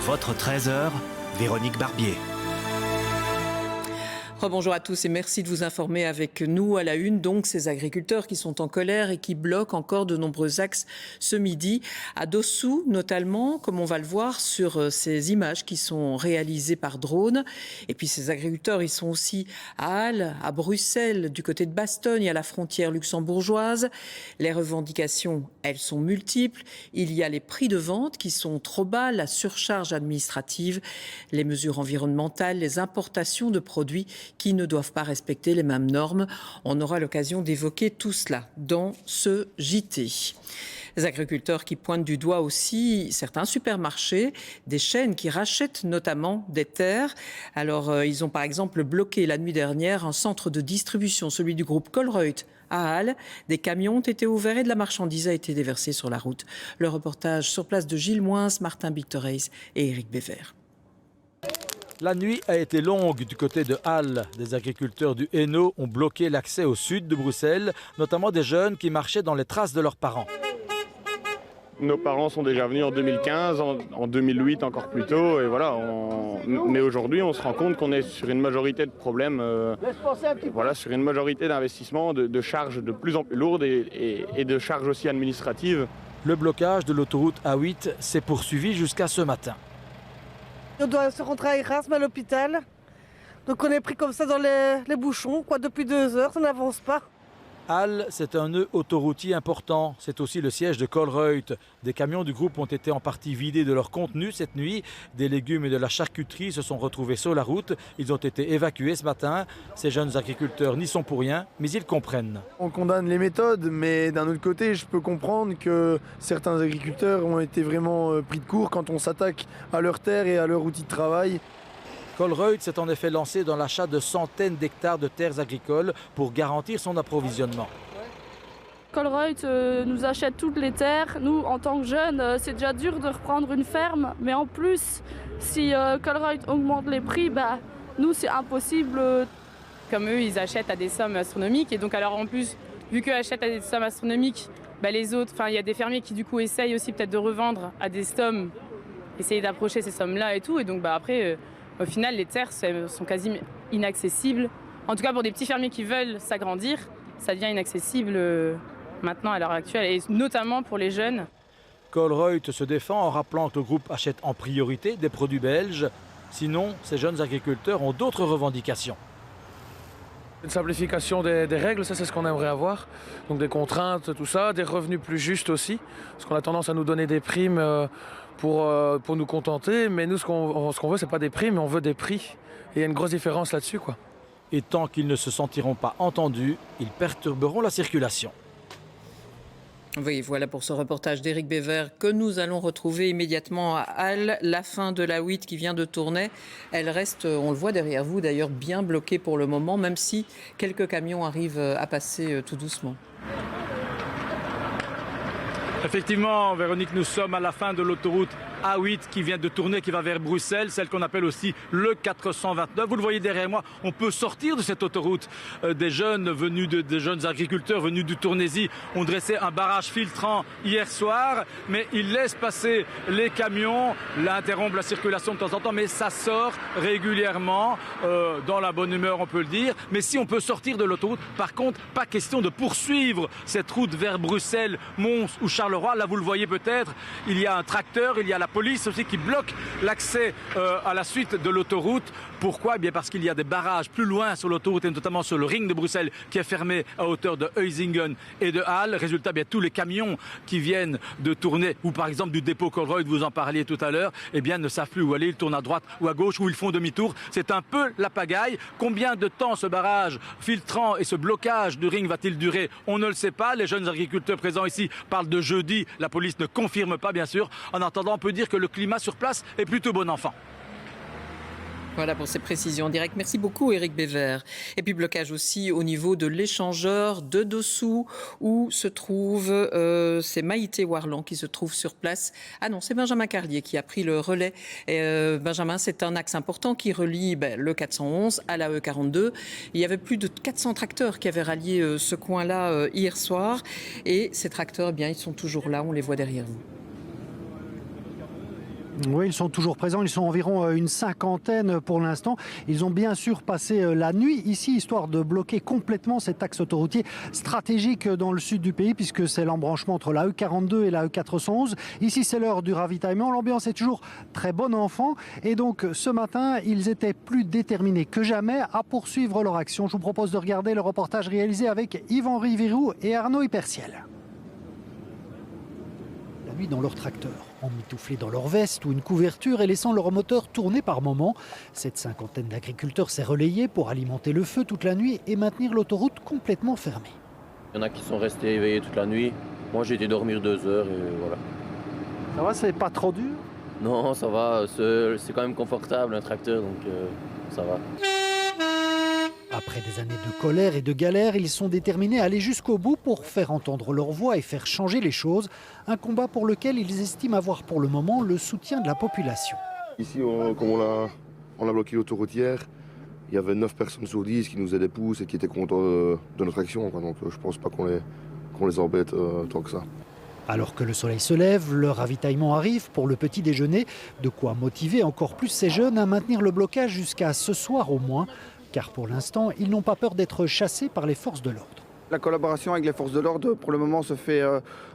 Votre 13h, Véronique Barbier. Bonjour à tous et merci de vous informer avec nous à la une. Donc, ces agriculteurs qui sont en colère et qui bloquent encore de nombreux axes ce midi. À Dossou, notamment, comme on va le voir sur ces images qui sont réalisées par drone. Et puis, ces agriculteurs, ils sont aussi à Halle, à Bruxelles, du côté de Bastogne, à la frontière luxembourgeoise. Les revendications, elles sont multiples. Il y a les prix de vente qui sont trop bas, la surcharge administrative, les mesures environnementales, les importations de produits qui ne doivent pas respecter les mêmes normes. On aura l'occasion d'évoquer tout cela dans ce JT. Les agriculteurs qui pointent du doigt aussi certains supermarchés, des chaînes qui rachètent notamment des terres. Alors, ils ont par exemple bloqué la nuit dernière un centre de distribution, celui du groupe Colruyt à Halle. Des camions ont été ouverts et de la marchandise a été déversée sur la route. Le reportage sur place de Gilles Moins, Martin Bictoreis et Éric Bévert. La nuit a été longue du côté de Halle. Des agriculteurs du Hainaut ont bloqué l'accès au sud de Bruxelles, notamment des jeunes qui marchaient dans les traces de leurs parents. Nos parents sont déjà venus en 2015, en 2008 encore plus tôt, et voilà. Mais aujourd'hui, on se rend compte qu'on est sur une majorité de problèmes, sur une majorité d'investissements, de charges de plus en plus lourdes et de charges aussi administratives. Le blocage de l'autoroute A8 s'est poursuivi jusqu'à ce matin. On doit se rentrer à Erasme à l'hôpital. Donc on est pris comme ça dans les bouchons, depuis 2 heures, ça n'avance pas. Halle, c'est un nœud autoroutier important. C'est aussi le siège de Colruyt. Des camions du groupe ont été en partie vidés de leur contenu cette nuit. Des légumes et de la charcuterie se sont retrouvés sur la route. Ils ont été évacués ce matin. Ces jeunes agriculteurs n'y sont pour rien, mais ils comprennent. On condamne les méthodes, mais d'un autre côté, je peux comprendre que certains agriculteurs ont été vraiment pris de court quand on s'attaque à leurs terres et à leur outil de travail. Colruyt s'est en effet lancé dans l'achat de centaines d'hectares de terres agricoles pour garantir son approvisionnement. Colruyt nous achète toutes les terres. Nous, en tant que jeunes, c'est déjà dur de reprendre une ferme. Mais en plus, si Colruyt augmente les prix, nous, c'est impossible. Comme eux, ils achètent à des sommes astronomiques. Et donc, alors en plus, vu qu'eux achètent à des sommes astronomiques, les autres, il y a des fermiers qui du coup essayent aussi peut-être de revendre à des sommes, essayer d'approcher ces sommes-là et tout. Et donc, après... Au final, les terres sont quasi inaccessibles. En tout cas, pour des petits fermiers qui veulent s'agrandir, ça devient inaccessible maintenant à l'heure actuelle, et notamment pour les jeunes. Colruyt se défend en rappelant que le groupe achète en priorité des produits belges. Sinon, ces jeunes agriculteurs ont d'autres revendications. Une simplification des règles, ça c'est ce qu'on aimerait avoir. Donc des contraintes, tout ça, des revenus plus justes aussi. Parce qu'on a tendance à nous donner des primes pour nous contenter. Mais nous, ce qu'on veut, c'est pas des primes, mais on veut des prix. Et il y a une grosse différence là-dessus, quoi. Et tant qu'ils ne se sentiront pas entendus, ils perturberont la circulation. Oui, voilà pour ce reportage d'Éric Bévert que nous allons retrouver immédiatement à Halle. La fin de la 8 qui vient de tourner, elle reste, on le voit derrière vous d'ailleurs, bien bloquée pour le moment, même si quelques camions arrivent à passer tout doucement. Effectivement, Véronique, nous sommes à la fin de l'autoroute A8 qui vient de tourner, qui va vers Bruxelles, celle qu'on appelle aussi le 429. Vous le voyez derrière moi, on peut sortir de cette autoroute. Des jeunes agriculteurs venus du Tournaisis ont dressé un barrage filtrant hier soir, mais ils laissent passer les camions, interrompent la circulation de temps en temps, mais ça sort régulièrement, dans la bonne humeur on peut le dire. Mais si on peut sortir de l'autoroute, par contre, pas question de poursuivre cette route vers Bruxelles, Mons ou Charleroi. Là vous le voyez peut-être, il y a un tracteur, il y a la police aussi qui bloque l'accès à la suite de l'autoroute. Pourquoi ? Eh bien parce qu'il y a des barrages plus loin sur l'autoroute et notamment sur le ring de Bruxelles qui est fermé à hauteur de Huizingen et de Halle. Résultat, bien tous les camions qui viennent de tourner, ou par exemple du dépôt Colruyt, vous en parliez tout à l'heure, eh bien ne savent plus où aller. Ils tournent à droite ou à gauche ou ils font demi-tour. C'est un peu la pagaille. Combien de temps ce barrage filtrant et ce blocage du ring va-t-il durer ? On ne le sait pas. Les jeunes agriculteurs présents ici parlent de jeudi. La police ne confirme pas, bien sûr. En attendant, on peut dire que le climat sur place est plutôt bon enfant. Voilà pour ces précisions en direct. Merci beaucoup Éric Bévert. Et puis blocage aussi au niveau de l'échangeur de Dossou où se trouve, c'est Maïté Warland qui se trouve sur place. Ah non, c'est Benjamin Carlier qui a pris le relais. Benjamin, c'est un axe important qui relie le 411 à la E42. Il y avait plus de 400 tracteurs qui avaient rallié ce coin-là hier soir. Et ces tracteurs, ils sont toujours là, on les voit derrière vous. Oui, ils sont toujours présents. Ils sont environ une cinquantaine pour l'instant. Ils ont bien sûr passé la nuit ici, histoire de bloquer complètement cet axe autoroutier stratégique dans le sud du pays, puisque c'est l'embranchement entre la E42 et la E411. Ici, c'est l'heure du ravitaillement. L'ambiance est toujours très bonne enfant. Et donc, ce matin, ils étaient plus déterminés que jamais à poursuivre leur action. Je vous propose de regarder le reportage réalisé avec Yves-Henri Virou et Arnaud Hyperciel. La nuit dans leur tracteur, emmitouflés dans leur veste ou une couverture et laissant leur moteur tourner par moments. Cette cinquantaine d'agriculteurs s'est relayée pour alimenter le feu toute la nuit et maintenir l'autoroute complètement fermée. Il y en a qui sont restés éveillés toute la nuit. Moi, j'ai été dormir 2 heures et voilà. Ça va, c'est pas trop dur? Non, ça va. C'est quand même confortable un tracteur, donc ça va. Après des années de colère et de galère, ils sont déterminés à aller jusqu'au bout pour faire entendre leur voix et faire changer les choses. Un combat pour lequel ils estiment avoir pour le moment le soutien de la population. Ici, comme on a bloqué l'autoroute hier, il y avait 9 personnes sur 10 qui nous aidaient pouces et qui étaient contents de notre action. Donc je ne pense pas qu'on les embête tant que ça. Alors que le soleil se lève, le ravitaillement arrive pour le petit déjeuner. De quoi motiver encore plus ces jeunes à maintenir le blocage jusqu'à ce soir au moins. Car pour l'instant, ils n'ont pas peur d'être chassés par les forces de l'ordre. La collaboration avec les forces de l'ordre, pour le moment, se fait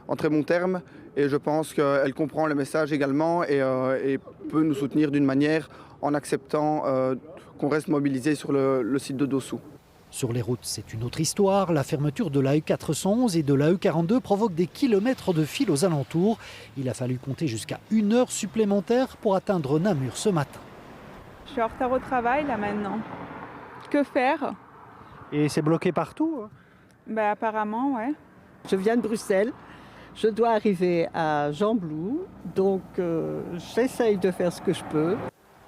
en très bon terme. Et je pense qu'elle comprend le message également et peut nous soutenir d'une manière en acceptant qu'on reste mobilisé sur le site de Dossou. Sur les routes, c'est une autre histoire. La fermeture de la E411 et de la E42 provoque des kilomètres de fil aux alentours. Il a fallu compter jusqu'à 1 heure supplémentaire pour atteindre Namur ce matin. Je suis en retard au travail là maintenant. Que faire? Et c'est bloqué partout? Apparemment, ouais. Je viens de Bruxelles, je dois arriver à Gembloux, donc j'essaye de faire ce que je peux.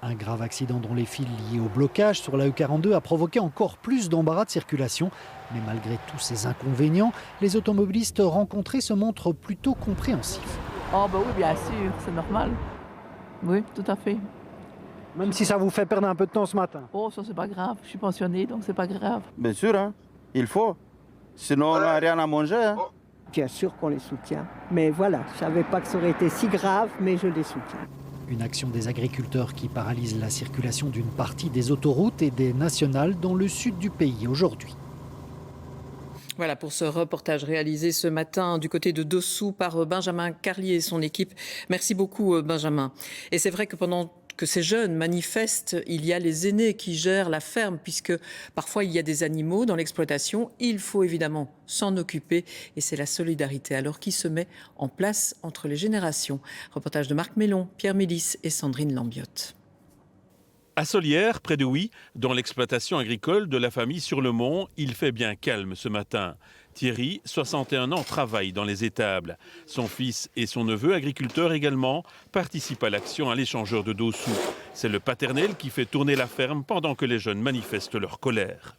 Un grave accident dont les fils liés au blocage sur la E42 a provoqué encore plus d'embarras de circulation. Mais malgré tous ces inconvénients, les automobilistes rencontrés se montrent plutôt compréhensifs. Oh oui, bien sûr, c'est normal. Oui, tout à fait. Même si ça vous fait perdre un peu de temps ce matin? Oh, ça c'est pas grave, je suis pensionné, donc c'est pas grave. Bien sûr, hein. Il faut. Sinon, on n'a rien à manger. Hein. Bien sûr qu'on les soutient. Mais voilà, je ne savais pas que ça aurait été si grave, mais je les soutiens. Une action des agriculteurs qui paralyse la circulation d'une partie des autoroutes et des nationales dans le sud du pays aujourd'hui. Voilà pour ce reportage réalisé ce matin du côté de Dossou par Benjamin Carlier et son équipe. Merci beaucoup Benjamin. Et c'est vrai que pendant que ces jeunes manifestent, il y a les aînés qui gèrent la ferme puisque parfois il y a des animaux dans l'exploitation. Il faut évidemment s'en occuper et c'est la solidarité alors qui se met en place entre les générations. Reportage de Marc Mélon, Pierre Mélis et Sandrine Lambiotte. À Solières, près de Huy, dans l'exploitation agricole de la famille sur le Mont, il fait bien calme ce matin. Thierry, 61 ans, travaille dans les étables. Son fils et son neveu, agriculteurs également, participent à l'action à l'échangeur de Dossou. C'est le paternel qui fait tourner la ferme pendant que les jeunes manifestent leur colère.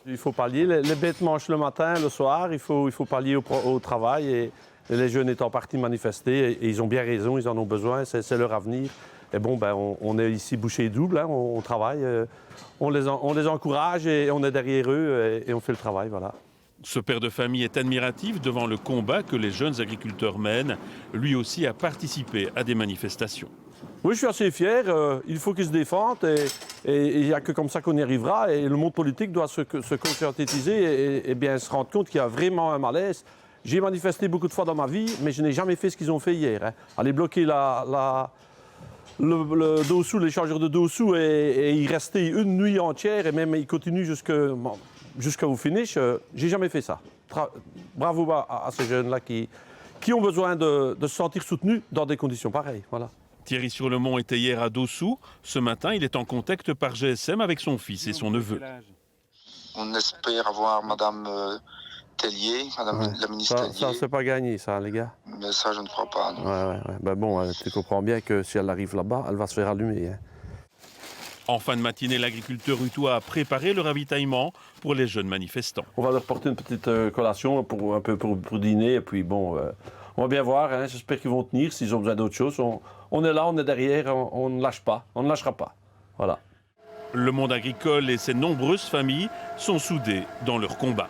Il faut pallier, les bêtes mangent le matin, le soir, il faut pallier au travail. Et les jeunes étant partis manifester, et ils ont bien raison, ils en ont besoin, c'est leur avenir. Et bon, on est ici bouché double, hein, on travaille, on les encourage et on est derrière eux et on fait le travail, voilà. Ce père de famille est admiratif devant le combat que les jeunes agriculteurs mènent. Lui aussi a participé à des manifestations. Oui, je suis assez fier. Il faut qu'ils se défendent et il n'y a que comme ça qu'on y arrivera. Et le monde politique doit se conscientiser et bien se rendre compte qu'il y a vraiment un malaise. J'ai manifesté beaucoup de fois dans ma vie, mais je n'ai jamais fait ce qu'ils ont fait hier. Hein. Aller bloquer le Dossou, l'échangeur de Dossou et y rester une nuit entière et même il continue jusqu'au finish. J'ai jamais fait ça. Bravo à ces jeunes-là qui ont besoin de se sentir soutenus dans des conditions pareilles. Voilà. Thierry sur le Mont était hier à Dossou. Ce matin, il est en contact par GSM avec son fils et son neveu. On espère avoir Madame Tellier, Madame la ministre Tellier. Ça, c'est pas gagné, ça, les gars. Mais ça, je ne crois pas. Non. Ouais. Bon, tu comprends bien que si elle arrive là-bas, elle va se faire allumer. Hein. En fin de matinée, l'agriculteur utois a préparé le ravitaillement pour les jeunes manifestants. On va leur porter une petite collation pour dîner. Et puis bon, on va bien voir. Hein, j'espère qu'ils vont tenir. S'ils ont besoin d'autre chose, on est là, on est derrière. On ne lâche pas. On ne lâchera pas. Voilà. Le monde agricole et ses nombreuses familles sont soudés dans leur combat.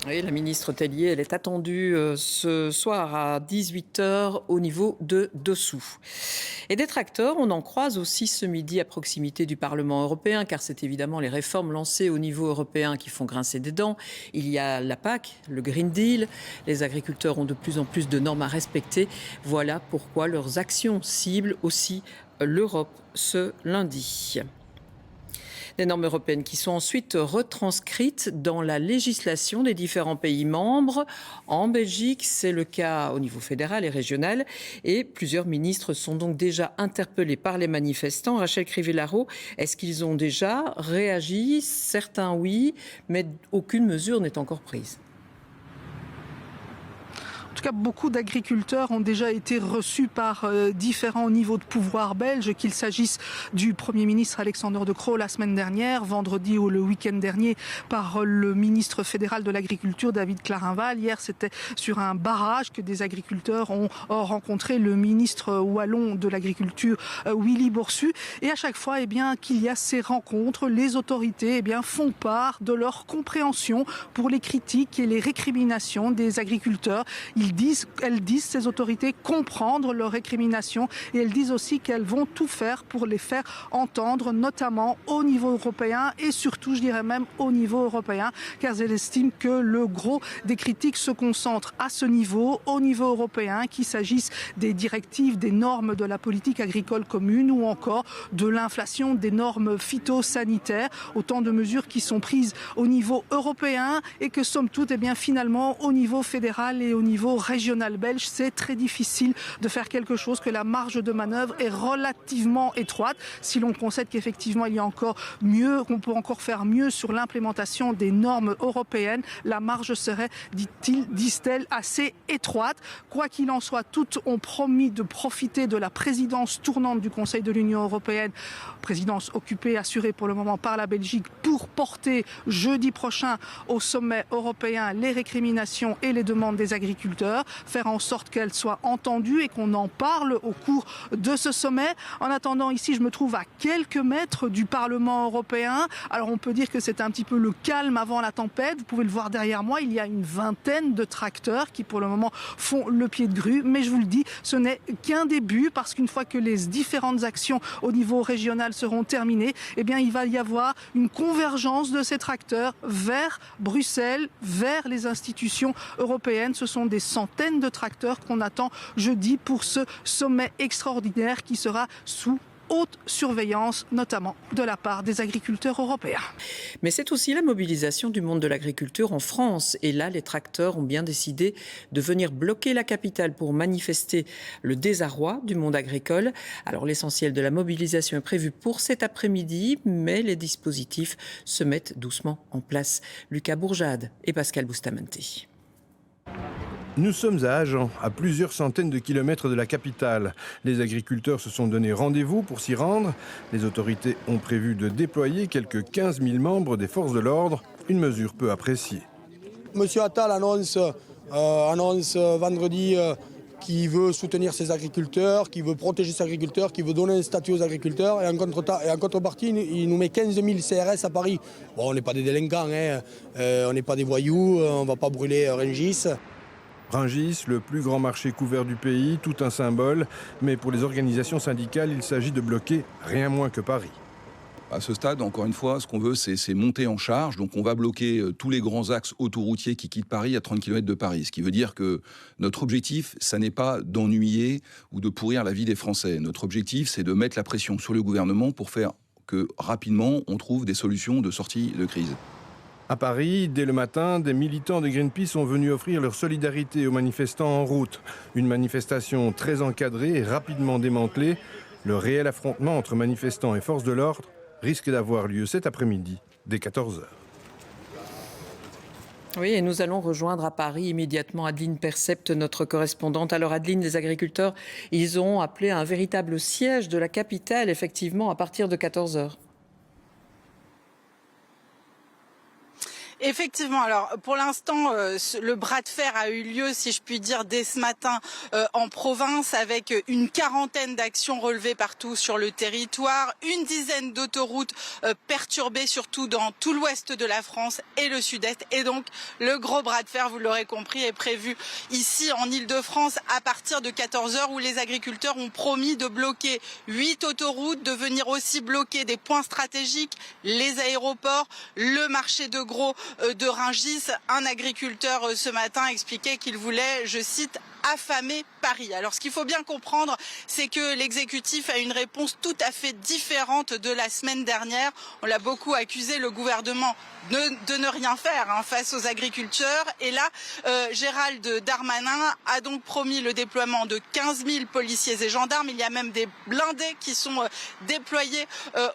Oui, la ministre Tellier, elle est attendue ce soir à 18h au niveau de Dossou. Et des tracteurs, on en croise aussi ce midi à proximité du Parlement européen, car c'est évidemment les réformes lancées au niveau européen qui font grincer des dents. Il y a la PAC, le Green Deal. Les agriculteurs ont de plus en plus de normes à respecter. Voilà pourquoi leurs actions ciblent aussi l'Europe ce lundi. Des normes européennes qui sont ensuite retranscrites dans la législation des différents pays membres. En Belgique, c'est le cas au niveau fédéral et régional. Et plusieurs ministres sont donc déjà interpellés par les manifestants. Rachel Crivellaro, est-ce qu'ils ont déjà réagi? Certains oui, mais aucune mesure n'est encore prise. En tout cas, beaucoup d'agriculteurs ont déjà été reçus par différents niveaux de pouvoir belges, qu'il s'agisse du Premier ministre Alexander De Croo la semaine dernière, vendredi ou le week-end dernier par le ministre fédéral de l'Agriculture David Clarinval. Hier, c'était sur un barrage que des agriculteurs ont rencontré le ministre wallon de l'Agriculture Willy Boursu. Et à chaque fois qu'il y a ces rencontres, les autorités font part de leur compréhension pour les critiques et les récriminations des agriculteurs. Elles disent, ces autorités, comprendre leurs récriminations et elles disent aussi qu'elles vont tout faire pour les faire entendre, notamment au niveau européen et surtout, je dirais même, au niveau européen, car elles estiment que le gros des critiques se concentre à ce niveau, au niveau européen, qu'il s'agisse des directives, des normes de la politique agricole commune ou encore de l'inflation des normes phytosanitaires, autant de mesures qui sont prises au niveau européen et que, somme toute, finalement, au niveau fédéral et au niveau régional belge, c'est très difficile de faire quelque chose, que la marge de manœuvre est relativement étroite. Si l'on concède qu'effectivement il y a encore mieux, qu'on peut encore faire mieux sur l'implémentation des normes européennes, la marge serait, disent-elles, assez étroite. Quoi qu'il en soit, toutes ont promis de profiter de la présidence tournante du Conseil de l'Union européenne, présidence occupée, assurée pour le moment par la Belgique, pour porter jeudi prochain au sommet européen les récriminations et les demandes des agriculteurs, faire en sorte qu'elles soient entendues et qu'on en parle au cours de ce sommet. En attendant, ici, je me trouve à quelques mètres du Parlement européen. Alors, on peut dire que c'est un petit peu le calme avant la tempête. Vous pouvez le voir derrière moi, il y a une vingtaine de tracteurs qui, pour le moment, font le pied de grue. Mais je vous le dis, ce n'est qu'un début, parce qu'une fois que les différentes actions au niveau régional seront terminées, il va y avoir une convergence de ces tracteurs vers Bruxelles, vers les institutions européennes. Ce sont des centaines de tracteurs qu'on attend jeudi pour ce sommet extraordinaire qui sera sous haute surveillance, notamment de la part des agriculteurs européens. Mais c'est aussi la mobilisation du monde de l'agriculture en France. Et là, les tracteurs ont bien décidé de venir bloquer la capitale pour manifester le désarroi du monde agricole. Alors l'essentiel de la mobilisation est prévu pour cet après-midi, mais les dispositifs se mettent doucement en place. Lucas Bourjade et Pascal Bustamante. Nous sommes à Agen, à plusieurs centaines de kilomètres de la capitale. Les agriculteurs se sont donné rendez-vous pour s'y rendre. Les autorités ont prévu de déployer quelques 15 000 membres des forces de l'ordre, une mesure peu appréciée. Monsieur Attal annonce vendredi qu'il veut soutenir ses agriculteurs, qu'il veut protéger ses agriculteurs, qu'il veut donner un statut aux agriculteurs. Et en contrepartie, il nous met 15 000 CRS à Paris. Bon, on n'est pas des délinquants, on n'est pas des voyous, on ne va pas brûler Rungis. Rungis, le plus grand marché couvert du pays, tout un symbole. Mais pour les organisations syndicales, il s'agit de bloquer rien moins que Paris. À ce stade, encore une fois, ce qu'on veut, c'est monter en charge. Donc on va bloquer tous les grands axes autoroutiers qui quittent Paris à 30 km de Paris. Ce qui veut dire que notre objectif, ça n'est pas d'ennuyer ou de pourrir la vie des Français. Notre objectif, c'est de mettre la pression sur le gouvernement pour faire que rapidement, on trouve des solutions de sortie de crise. À Paris, dès le matin, des militants de Greenpeace sont venus offrir leur solidarité aux manifestants en route. Une manifestation très encadrée et rapidement démantelée. Le réel affrontement entre manifestants et forces de l'ordre risque d'avoir lieu cet après-midi, dès 14h. Oui, et nous allons rejoindre à Paris immédiatement Adeline Percept, notre correspondante. Alors Adeline, les agriculteurs, ils ont appelé à un véritable siège de la capitale, effectivement, à partir de 14h. Effectivement, alors pour l'instant, le bras de fer a eu lieu, si je puis dire, dès ce matin en province, avec une quarantaine d'actions relevées partout sur le territoire, une dizaine d'autoroutes perturbées, surtout dans tout l'ouest de la France et le sud-est. Et donc, le gros bras de fer, vous l'aurez compris, est prévu ici en Ile-de-France à partir de 14h, où les agriculteurs ont promis de bloquer 8 autoroutes, de venir aussi bloquer des points stratégiques, les aéroports, le marché de gros de Rungis. Un agriculteur ce matin expliquait qu'il voulait, je cite, affamer Paris. Alors ce qu'il faut bien comprendre, c'est que l'exécutif a une réponse tout à fait différente de la semaine dernière. On l'a beaucoup accusé, le gouvernement, de ne rien faire face aux agriculteurs. Et là, Gérald Darmanin a donc promis le déploiement de 15 000 policiers et gendarmes. Il y a même des blindés qui sont déployés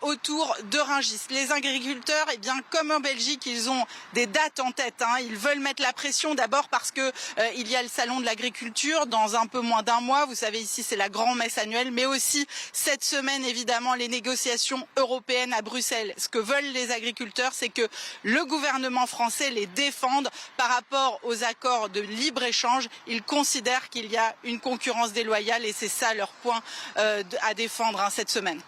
autour de Rungis. Les agriculteurs, eh bien, comme en Belgique, ils ont des dates en tête. Ils veulent mettre la pression, d'abord parce que il y a le salon de l'agriculture dans un peu moins d'un mois. Vous savez, ici, c'est la grand-messe annuelle, mais aussi cette semaine, évidemment, les négociations européennes à Bruxelles. Ce que veulent les agriculteurs, c'est que le gouvernement français les défende par rapport aux accords de libre-échange. Ils considèrent qu'il y a une concurrence déloyale et c'est ça leur point à défendre cette semaine.